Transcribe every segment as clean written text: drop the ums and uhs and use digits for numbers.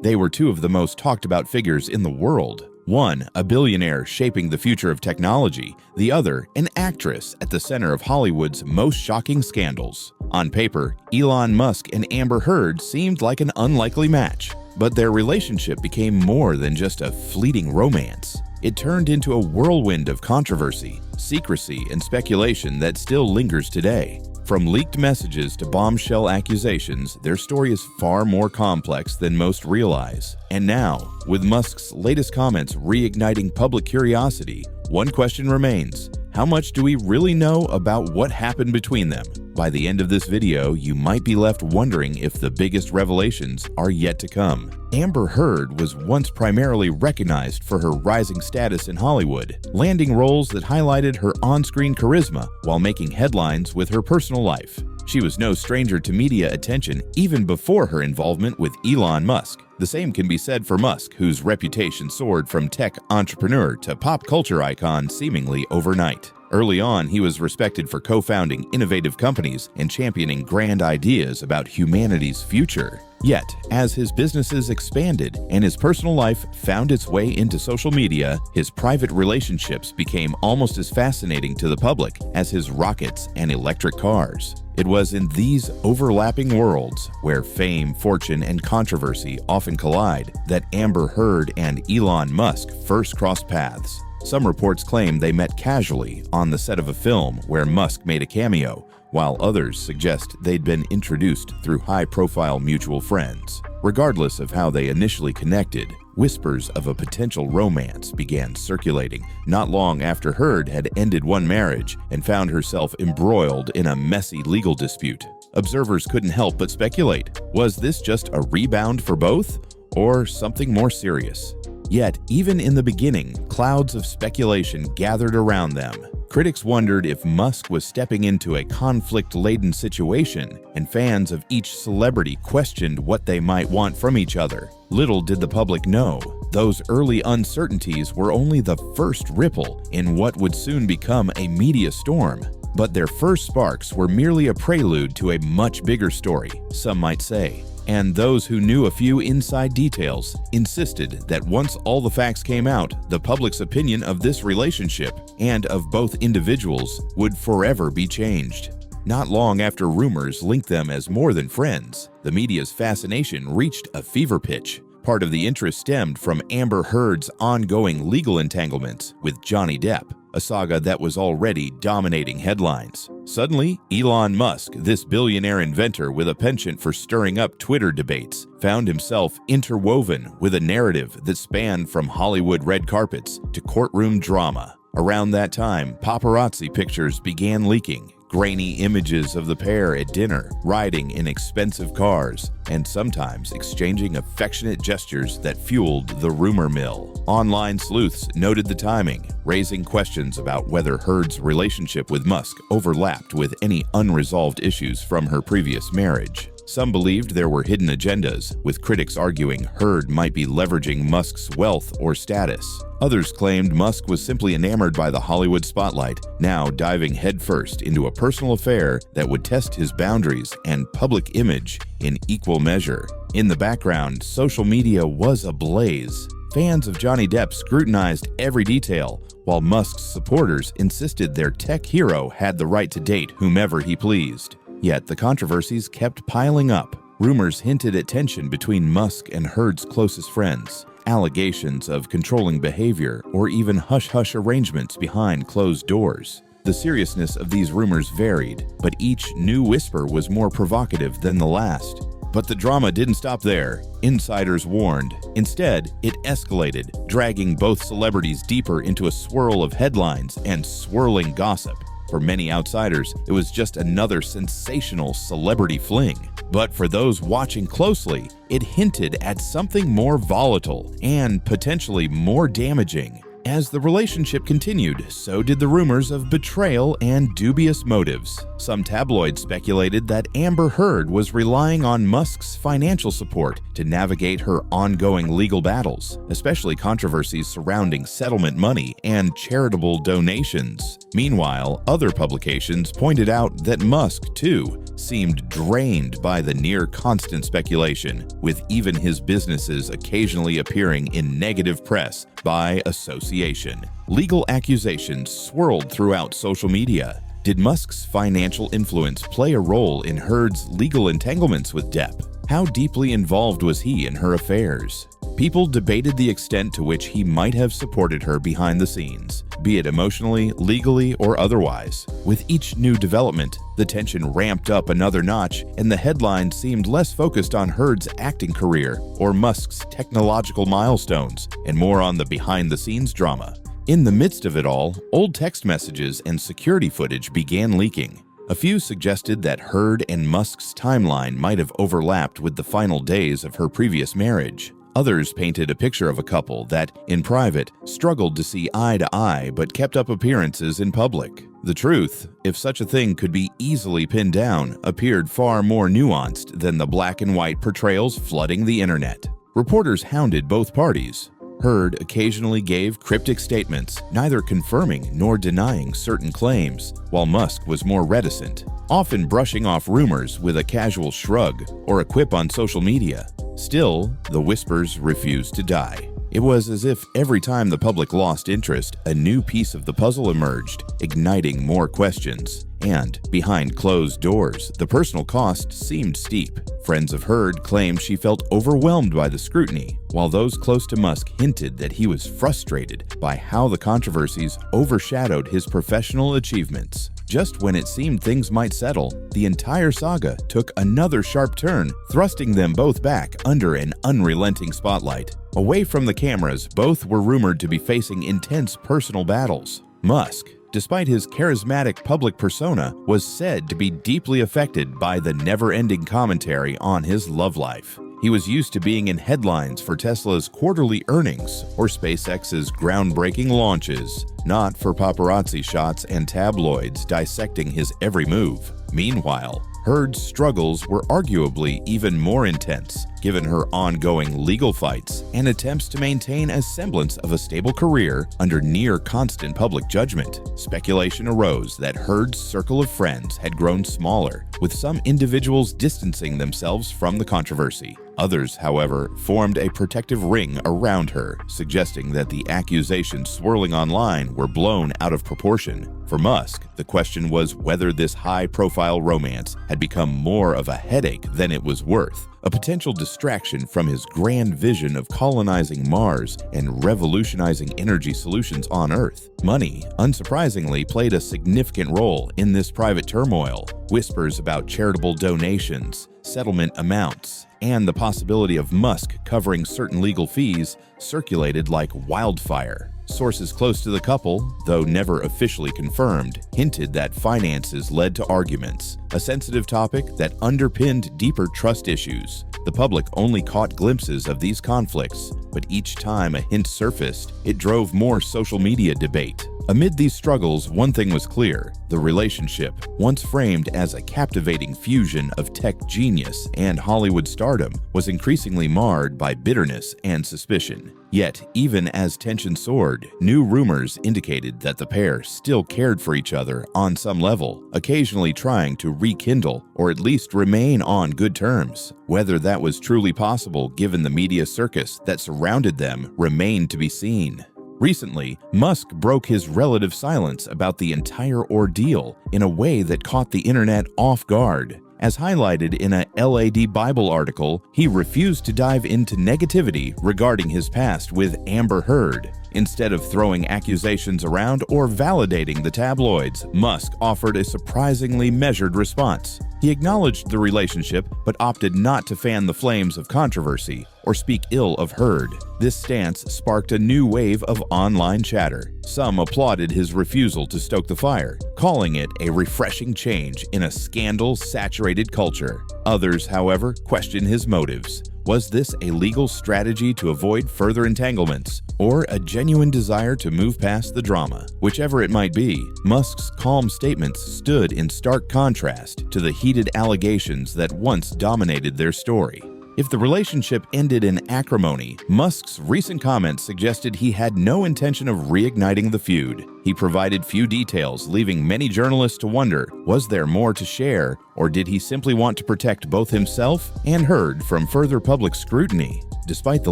They were two of the most talked about figures in the world. One, a billionaire shaping the future of technology. The other, an actress at the center of Hollywood's most shocking scandals. On paper, Elon Musk and Amber Heard seemed like an unlikely match. But their relationship became more than just a fleeting romance. It turned into a whirlwind of controversy, secrecy, and speculation that still lingers today. From leaked messages to bombshell accusations, their story is far more complex than most realize. And now, with Musk's latest comments reigniting public curiosity, one question remains: how much do we really know about what happened between them? By the end of this video, you might be left wondering if the biggest revelations are yet to come. Amber Heard was once primarily recognized for her rising status in Hollywood, landing roles that highlighted her on-screen charisma while making headlines with her personal life. She was no stranger to media attention even before her involvement with Elon Musk. The same can be said for Musk, whose reputation soared from tech entrepreneur to pop culture icon seemingly overnight. Early on, he was respected for co-founding innovative companies and championing grand ideas about humanity's future. Yet, as his businesses expanded and his personal life found its way into social media, his private relationships became almost as fascinating to the public as his rockets and electric cars. It was in these overlapping worlds, where fame, fortune, and controversy often collide, that Amber Heard and Elon Musk first crossed paths. Some reports claim they met casually on the set of a film where Musk made a cameo, while others suggest they'd been introduced through high-profile mutual friends. Regardless of how they initially connected, whispers of a potential romance began circulating not long after Heard had ended one marriage and found herself embroiled in a messy legal dispute. Observers couldn't help but speculate. Was this just a rebound for both, or something more serious? Yet, even in the beginning, clouds of speculation gathered around them. Critics wondered if Musk was stepping into a conflict-laden situation, and fans of each celebrity questioned what they might want from each other. Little did the public know, those early uncertainties were only the first ripple in what would soon become a media storm. But their first sparks were merely a prelude to a much bigger story, some might say. And those who knew a few inside details insisted that once all the facts came out, the public's opinion of this relationship and of both individuals would forever be changed. Not long after rumors linked them as more than friends, the media's fascination reached a fever pitch. Part of the interest stemmed from Amber Heard's ongoing legal entanglements with Johnny Depp, a saga that was already dominating headlines. Suddenly, Elon Musk, this billionaire inventor with a penchant for stirring up Twitter debates, found himself interwoven with a narrative that spanned from Hollywood red carpets to courtroom drama. Around that time, paparazzi pictures began leaking. Grainy images of the pair at dinner, riding in expensive cars, and sometimes exchanging affectionate gestures that fueled the rumor mill. Online sleuths noted the timing, raising questions about whether Heard's relationship with Musk overlapped with any unresolved issues from her previous marriage. Some believed there were hidden agendas, with critics arguing Heard might be leveraging Musk's wealth or status. Others claimed Musk was simply enamored by the Hollywood spotlight, now diving headfirst into a personal affair that would test his boundaries and public image in equal measure. In the background, social media was ablaze. Fans of Johnny Depp scrutinized every detail, while Musk's supporters insisted their tech hero had the right to date whomever he pleased. Yet the controversies kept piling up. Rumors hinted at tension between Musk and Heard's closest friends, allegations of controlling behavior, or even hush-hush arrangements behind closed doors. The seriousness of these rumors varied, but each new whisper was more provocative than the last. But the drama didn't stop there. Insiders warned. Instead, it escalated, dragging both celebrities deeper into a swirl of headlines and swirling gossip. For many outsiders, it was just another sensational celebrity fling. But for those watching closely, it hinted at something more volatile and potentially more damaging. As the relationship continued, so did the rumors of betrayal and dubious motives. Some tabloids speculated that Amber Heard was relying on Musk's financial support to navigate her ongoing legal battles, especially controversies surrounding settlement money and charitable donations. Meanwhile, other publications pointed out that Musk, too, seemed drained by the near-constant speculation, with even his businesses occasionally appearing in negative press by association. Legal accusations swirled throughout social media. Did Musk's financial influence play a role in Heard's legal entanglements with Depp? How deeply involved was he in her affairs? People debated the extent to which he might have supported her behind the scenes, be it emotionally, legally, or otherwise. With each new development, the tension ramped up another notch, and the headlines seemed less focused on Heard's acting career or Musk's technological milestones, and more on the behind-the-scenes drama. In the midst of it all, old text messages and security footage began leaking. A few suggested that Heard and Musk's timeline might have overlapped with the final days of her previous marriage. Others painted a picture of a couple that, in private, struggled to see eye to eye but kept up appearances in public. The truth, if such a thing could be easily pinned down, appeared far more nuanced than the black and white portrayals flooding the internet. Reporters hounded both parties. Heard occasionally gave cryptic statements, neither confirming nor denying certain claims, while Musk was more reticent, often brushing off rumors with a casual shrug or a quip on social media. Still, the whispers refused to die. It was as if every time the public lost interest, a new piece of the puzzle emerged, igniting more questions. And, behind closed doors, the personal cost seemed steep. Friends of Heard claimed she felt overwhelmed by the scrutiny, while those close to Musk hinted that he was frustrated by how the controversies overshadowed his professional achievements. Just when it seemed things might settle, the entire saga took another sharp turn, thrusting them both back under an unrelenting spotlight. Away from the cameras, both were rumored to be facing intense personal battles. Musk, despite his charismatic public persona, was said to be deeply affected by the never-ending commentary on his love life. He was used to being in headlines for Tesla's quarterly earnings or SpaceX's groundbreaking launches, not for paparazzi shots and tabloids dissecting his every move. Meanwhile, Heard's struggles were arguably even more intense, given her ongoing legal fights and attempts to maintain a semblance of a stable career under near-constant public judgment. Speculation arose that Heard's circle of friends had grown smaller, with some individuals distancing themselves from the controversy. Others, however, formed a protective ring around her, suggesting that the accusations swirling online were blown out of proportion. For Musk, the question was whether this high-profile romance had become more of a headache than it was worth, a potential distraction from his grand vision of colonizing Mars and revolutionizing energy solutions on Earth. Money, unsurprisingly, played a significant role in this private turmoil. Whispers about charitable donations, settlement amounts, and the possibility of Musk covering certain legal fees circulated like wildfire. Sources close to the couple, though never officially confirmed, hinted that finances led to arguments, a sensitive topic that underpinned deeper trust issues. The public only caught glimpses of these conflicts, but each time a hint surfaced, it drove more social media debate. Amid these struggles, one thing was clear: the relationship, once framed as a captivating fusion of tech genius and Hollywood stardom, was increasingly marred by bitterness and suspicion. Yet, even as tension soared, new rumors indicated that the pair still cared for each other on some level, occasionally trying to rekindle or at least remain on good terms. Whether that was truly possible given the media circus that surrounded them remained to be seen. Recently, Musk broke his relative silence about the entire ordeal in a way that caught the internet off guard. As highlighted in a LAD Bible article, he refused to dive into negativity regarding his past with Amber Heard. Instead of throwing accusations around or validating the tabloids, Musk offered a surprisingly measured response. He acknowledged the relationship, but opted not to fan the flames of controversy or speak ill of Heard. This stance sparked a new wave of online chatter. Some applauded his refusal to stoke the fire, calling it a refreshing change in a scandal-saturated culture. Others, however, questioned his motives, Was this a legal strategy to avoid further entanglements, or a genuine desire to move past the drama? Whichever it might be, Musk's calm statements stood in stark contrast to the heated allegations that once dominated their story. If the relationship ended in acrimony, Musk's recent comments suggested he had no intention of reigniting the feud. He provided few details, leaving many journalists to wonder, was there more to share, or did he simply want to protect both himself and Heard from further public scrutiny? Despite the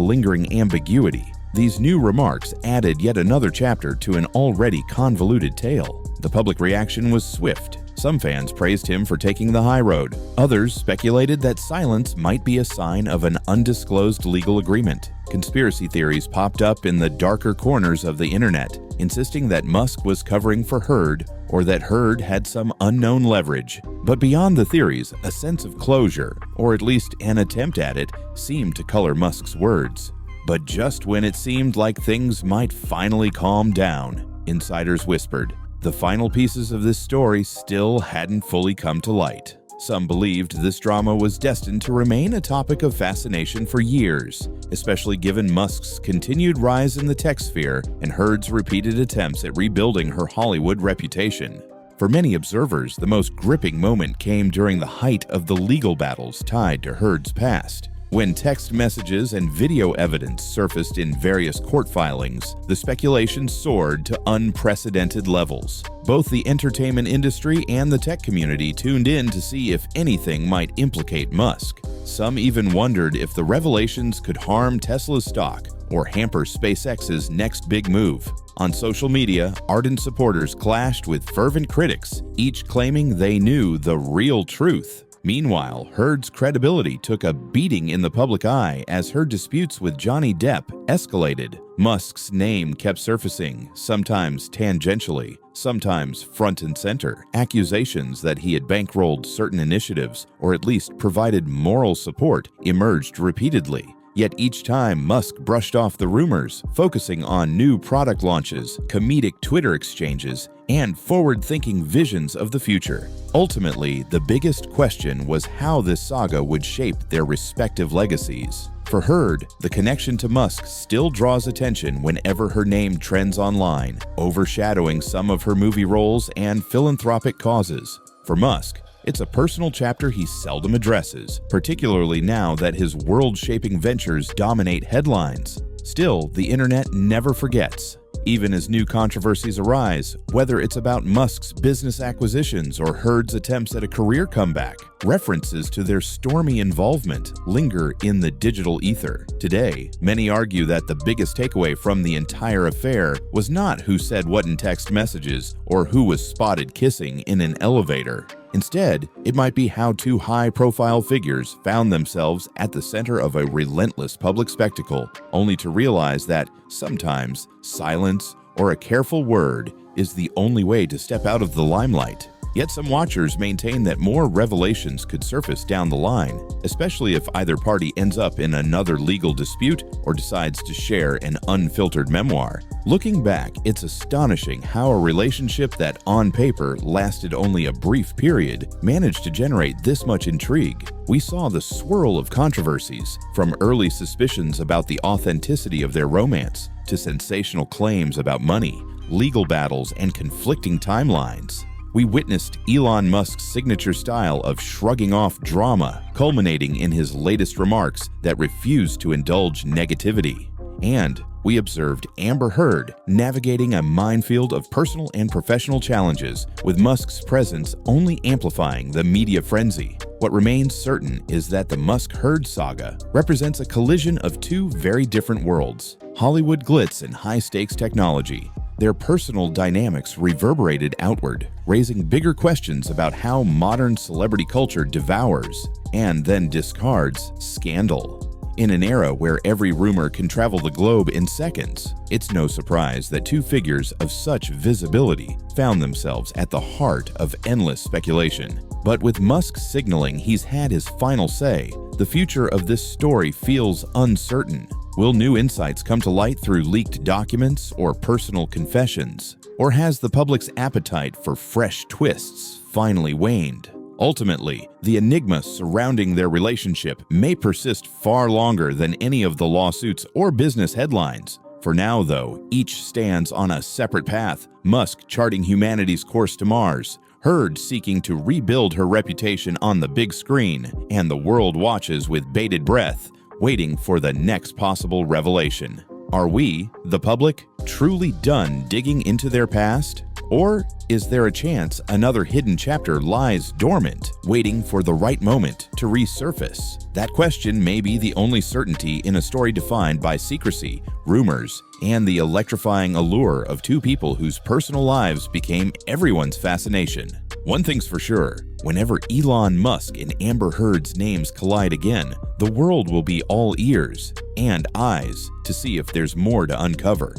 lingering ambiguity, these new remarks added yet another chapter to an already convoluted tale. The public reaction was swift. Some fans praised him for taking the high road. Others speculated that silence might be a sign of an undisclosed legal agreement. Conspiracy theories popped up in the darker corners of the internet, insisting that Musk was covering for Heard or that Heard had some unknown leverage. But beyond the theories, a sense of closure, or at least an attempt at it, seemed to color Musk's words. But just when it seemed like things might finally calm down, insiders whispered, the final pieces of this story still hadn't fully come to light. Some believed this drama was destined to remain a topic of fascination for years, especially given Musk's continued rise in the tech sphere and Heard's repeated attempts at rebuilding her Hollywood reputation. For many observers, the most gripping moment came during the height of the legal battles tied to Heard's past. When text messages and video evidence surfaced in various court filings, the speculation soared to unprecedented levels. Both the entertainment industry and the tech community tuned in to see if anything might implicate Musk. Some even wondered if the revelations could harm Tesla's stock or hamper SpaceX's next big move. On social media, ardent supporters clashed with fervent critics, each claiming they knew the real truth. Meanwhile, Heard's credibility took a beating in the public eye as her disputes with Johnny Depp escalated. Musk's name kept surfacing, sometimes tangentially, sometimes front and center. Accusations that he had bankrolled certain initiatives, or at least provided moral support, emerged repeatedly. Yet each time, Musk brushed off the rumors, focusing on new product launches, comedic Twitter exchanges, and forward-thinking visions of the future. Ultimately, the biggest question was how this saga would shape their respective legacies. For Heard, the connection to Musk still draws attention whenever her name trends online, overshadowing some of her movie roles and philanthropic causes. For Musk, it's a personal chapter he seldom addresses, particularly now that his world-shaping ventures dominate headlines. Still, the internet never forgets. Even as new controversies arise, whether it's about Musk's business acquisitions or Heard's attempts at a career comeback, references to their stormy involvement linger in the digital ether. Today, many argue that the biggest takeaway from the entire affair was not who said what in text messages or who was spotted kissing in an elevator. Instead, it might be how two high-profile figures found themselves at the center of a relentless public spectacle, only to realize that sometimes silence or a careful word is the only way to step out of the limelight. Yet some watchers maintain that more revelations could surface down the line, especially if either party ends up in another legal dispute or decides to share an unfiltered memoir. Looking back, it's astonishing how a relationship that on paper lasted only a brief period managed to generate this much intrigue. We saw the swirl of controversies, from early suspicions about the authenticity of their romance to sensational claims about money, legal battles, and conflicting timelines. We witnessed Elon Musk's signature style of shrugging off drama, culminating in his latest remarks that refused to indulge negativity. And we observed Amber Heard navigating a minefield of personal and professional challenges, with Musk's presence only amplifying the media frenzy. What remains certain is that the Musk-Heard saga represents a collision of two very different worlds: Hollywood glitz and high-stakes technology. Their personal dynamics reverberated outward, raising bigger questions about how modern celebrity culture devours and then discards scandal. In an era where every rumor can travel the globe in seconds, it's no surprise that two figures of such visibility found themselves at the heart of endless speculation. But with Musk signaling he's had his final say, the future of this story feels uncertain. Will new insights come to light through leaked documents or personal confessions? Or has the public's appetite for fresh twists finally waned? Ultimately, the enigma surrounding their relationship may persist far longer than any of the lawsuits or business headlines. For now, though, each stands on a separate path, Musk charting humanity's course to Mars, Heard seeking to rebuild her reputation on the big screen, and the world watches with bated breath, waiting for the next possible revelation. Are we, the public, truly done digging into their past? Or is there a chance another hidden chapter lies dormant, waiting for the right moment to resurface? That question may be the only certainty in a story defined by secrecy, rumors, and the electrifying allure of two people whose personal lives became everyone's fascination. One thing's for sure, whenever Elon Musk and Amber Heard's names collide again, the world will be all ears and eyes to see if there's more to uncover.